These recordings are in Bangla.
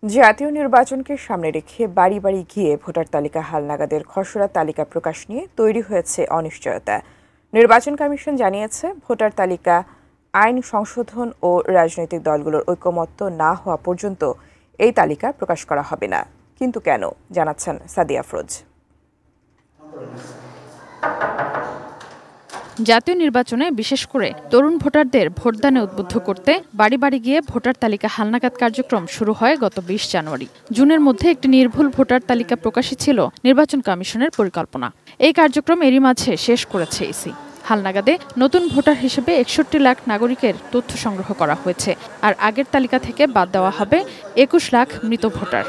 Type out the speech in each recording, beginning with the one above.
জাতীয় নির্বাচনকে সামনে রেখে বাড়ি বাড়ি গিয়ে ভোটার তালিকা হালনাগাদের খসড়া তালিকা প্রকাশ নিয়ে তৈরি হয়েছে অনিশ্চয়তা। নির্বাচন কমিশন জানিয়েছে, ভোটার তালিকা আইন সংশোধন ও রাজনৈতিক দলগুলোর ঐকমত্য না হওয়া পর্যন্ত এই তালিকা প্রকাশ করা হবে না। কিন্তু কেন, জানাচ্ছেন সাদিয়া আফরোজ। জাতীয় নির্বাচনে বিশেষ করে তরুণ ভোটারদের ভোটদানে উদ্বুদ্ধ করতে বাড়ি বাড়ি গিয়ে ভোটার তালিকা হালনাগাদ কার্যক্রম শুরু হয় গত ২০ জানুয়ারি। জুনের মধ্যে একটি নির্ভুল ভোটার তালিকা প্রকাশই ছিল নির্বাচন কমিশনের পরিকল্পনা। এই কার্যক্রম এরই মাঝে শেষ করেছে ইসি। হালনাগাদে নতুন ভোটার হিসেবে ৬১ লাখ নাগরিকের তথ্য সংগ্রহ করা হয়েছে, আর আগের তালিকা থেকে বাদ দেওয়া হবে ২১ লাখ মৃত ভোটার।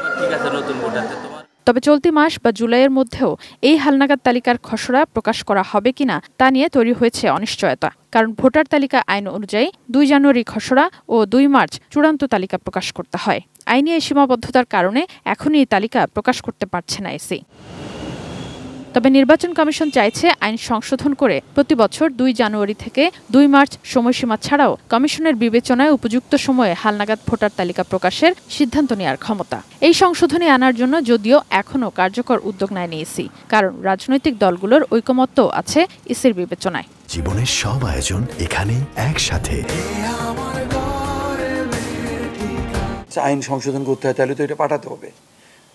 তবে চলতি মাস বা জুলাইয়ের মধ্যেও এই হালনাগাদ তালিকার খসড়া প্রকাশ করা হবে কিনা তা নিয়ে তৈরি হয়েছে অনিশ্চয়তা। কারণ ভোটার তালিকা আইন অনুযায়ী ২ জানুয়ারি খসড়া ও ২ মার্চ চূড়ান্ত তালিকা প্রকাশ করতে হয়। আইনি এই সীমাবদ্ধতার কারণে এখনই এই তালিকা প্রকাশ করতে পারছে না ইসি। তবে নির্বাচন কমিশন চাইছে আইন সংশোধন করে প্রতি বছর ২ জানুয়ারি থেকে ২ মার্চ সময়সীমা ছাড়াও কমিশনের বিবেচনায় উপযুক্ত সময়ে হালনাগাদ ভোটার তালিকা প্রকাশের সিদ্ধান্ত নেওয়ার ক্ষমতা। এই সংশোধনী আনার জন্য যদিও এখনও কার্যকর উদ্যোগ নেয়নি ইসি, কারণ রাজনৈতিক দলগুলোর ঐকমত্য আছে ইসির বিবেচনায়। জীবনের সব আয়োজন এখানে একসাথে। আইন সংশোধন করতে হয়, তাহলে তো এটা পাঠাতে হবে।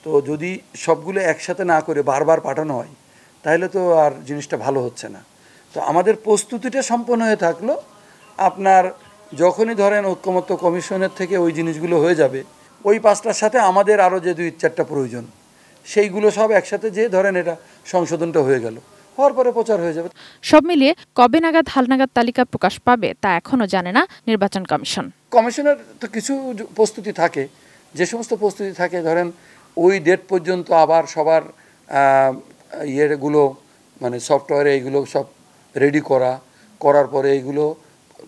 তো যদি সবগুলো একসাথে না করে বারবার পাঠানো হয়, তাহলে তো আর জিনিসটা ভালো হচ্ছে না। তো আমাদের প্রস্তুতিটা সম্পন্ন হয়ে থাকলো, আপনার যখনই ধরেন ঐকমত্য কমিশনের থেকে ওই জিনিসগুলো হয়ে যাবে, ওই ৫টার সাথে আমাদের আরও যে ২-৪টা প্রয়োজন, সেইগুলো সব একসাথে যে ধরেন এটা সংশোধনটা হয়ে গেল, হওয়ার পরে প্রচার হয়ে যাবে। সব মিলিয়ে কবে নাগাদ হালনাগাদ তালিকা প্রকাশ পাবে তা এখনও জানে না নির্বাচন কমিশন। কমিশনের তো কিছু প্রস্তুতি থাকে, যে সমস্ত প্রস্তুতি থাকে ধরেন ওই ডেট পর্যন্ত আবার সবার ইয়েগুলো মানে সফটওয়্যারে এইগুলো সব রেডি করার পরে এইগুলো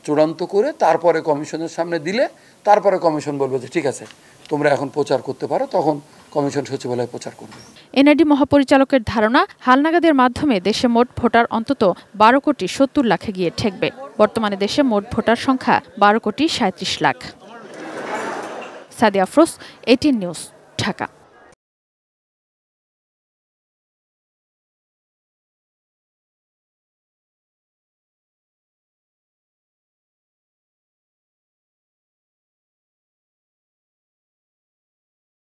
চূড়ান্ত করে তারপরে কমিশনের সামনে দিলে তারপরে কমিশন বলবে যে ঠিক আছে তোমরা এখন প্রচার করতে পারো, তখন কমিশন সচিবালয়ে প্রচার করবে। এনআইডি মহাপরিচালকের ধারণা, হালনাগাদের মাধ্যমে দেশে মোট ভোটার অন্তত ১২ কোটি ৭০ লাখে গিয়ে ঠেকবে। বর্তমানে দেশে মোট ভোটার সংখ্যা ১২ কোটি ৩৭ লাখ। সাদিয়া আফরোজ, 18 নিউজ, ঢাকা।